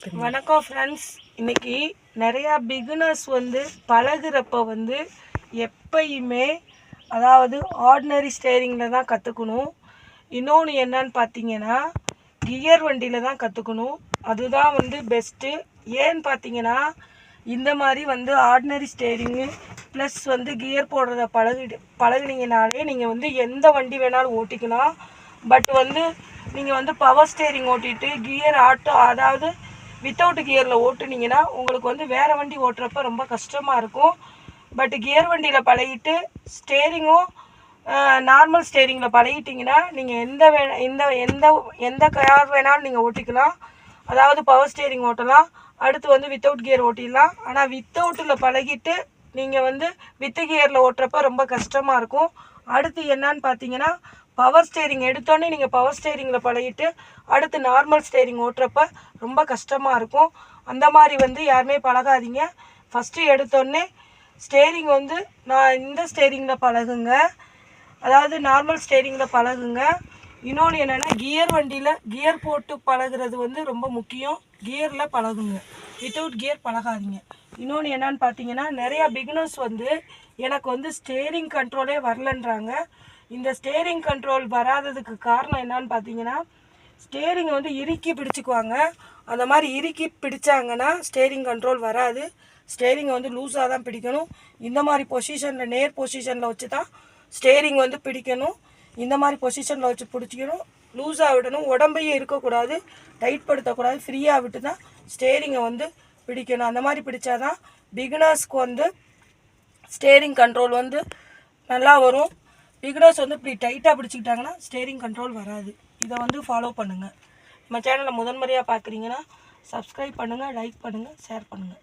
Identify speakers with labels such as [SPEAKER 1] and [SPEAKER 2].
[SPEAKER 1] வணக்கம் ஃப்ரெண்ட்ஸ். இன்றைக்கி நிறையா பிகினர்ஸ் பழகுறப்ப எப்பயுமே அதாவது ஆர்டினரி ஸ்டேரிங்கில் தான் கற்றுக்கணும். இன்னொன்று என்னன்னு பார்த்தீங்கன்னா கியர் வண்டியில் தான் கற்றுக்கணும். அதுதான் பெஸ்ட்டு. ஏன்னு பார்த்தீங்கன்னா இந்த மாதிரி ஆர்டினரி ஸ்டேரிங்கு ப்ளஸ் கியர் போடுறத பழகுனீங்கனாலே நீங்கள் எந்த வண்டி வேணாலும் ஓட்டிக்கலாம். பட் நீங்கள் பவர் ஸ்டேரிங் ஓட்டிட்டு கியர் ஆட்டோ அதாவது வித்தவுட் கியரில் ஓட்டுனீங்கன்னா உங்களுக்கு வேறு வண்டி ஓட்டுறப்ப ரொம்ப கஷ்டமாக இருக்கும். பட் கியர் வண்டியில் பழகிட்டு ஸ்டேரிங்கும் நார்மல் ஸ்டேரிங்கில் பழகிட்டிங்கன்னா நீங்கள் எந்த கார் வேணாலும் நீங்கள் ஓட்டிக்கலாம். அதாவது பவர் ஸ்டேரிங் ஓட்டலாம், அடுத்து வித்தவுட் கியர் ஓட்டிடலாம். ஆனால் வித்தவுட்டில் பழகிட்டு நீங்கள் வித்து கியரில் ஓட்டுறப்ப ரொம்ப கஷ்டமாக இருக்கும். அடுத்து என்னன்னு பார்த்தீங்கன்னா பவர் ஸ்டேரிங் எடுத்தோடனே நீங்கள் பவர் ஸ்டேரிங்கில் பழகிட்டு அடுத்து நார்மல் ஸ்டேரிங் ஓட்டுறப்ப ரொம்ப கஷ்டமாக இருக்கும். அந்த மாதிரி யாருமே பழகாதீங்க. ஃபஸ்ட்டு எடுத்தோடனே ஸ்டேரிங் நான் இந்த ஸ்டேரிங்கில் பழகுங்க, அதாவது நார்மல் ஸ்டேரிங்கில் பழகுங்க. இன்னொன்று என்னென்னா கியர் வண்டியில் கியர் போட்டு பழகுறது ரொம்ப முக்கியம். கியரில் பழகுங்க, வித்தவுட் கியர் பழகாதீங்க. இன்னொன்று என்னன்னு பார்த்தீங்கன்னா நிறையா பிகினர்ஸ் எனக்கு ஸ்டேரிங் கண்ட்ரோலே வரலன்றாங்க. இந்த ஸ்டேரிங் கண்ட்ரோல் வராததுக்கு காரணம் என்னன்னு பார்த்தீங்கன்னா ஸ்டேரிங் இறுக்கி பிடிச்சிக்குவாங்க. அந்த மாதிரி இறுக்கி பிடிச்சாங்கன்னா ஸ்டேரிங் கண்ட்ரோல் வராது. ஸ்டேரிங் லூஸாக தான் பிடிக்கணும். இந்த மாதிரி பொசிஷனில் நேர் பொசிஷனில் வச்சு தான் ஸ்டேரிங் பிடிக்கணும். இந்த மாதிரி பொசிஷனில் வச்சு பிடிச்சிக்கணும். லூஸாக விடணும், உடம்பையும் இருக்கக்கூடாது, டைட் படுத்தக்கூடாது, ஃப்ரீயாக விட்டு தான் ஸ்டேரிங்கை பிடிக்கணும். அந்த மாதிரி பிடிச்சாதான் பிகினர்ஸ்க்கு ஸ்டேரிங் கண்ட்ரோல் நல்லா வரும். பிகினர்ஸ் இப்படி டைட்டாக பிடிச்சிக்கிட்டாங்கன்னா ஸ்டேரிங் கண்ட்ரோல் வராது. இதை ஃபாலோ பண்ணுங்கள். நம்ம சேனலை முதன்முறையாக பார்க்குறீங்கன்னா சப்ஸ்கிரைப் பண்ணுங்கள், லைக் பண்ணுங்கள், ஷேர் பண்ணுங்கள்.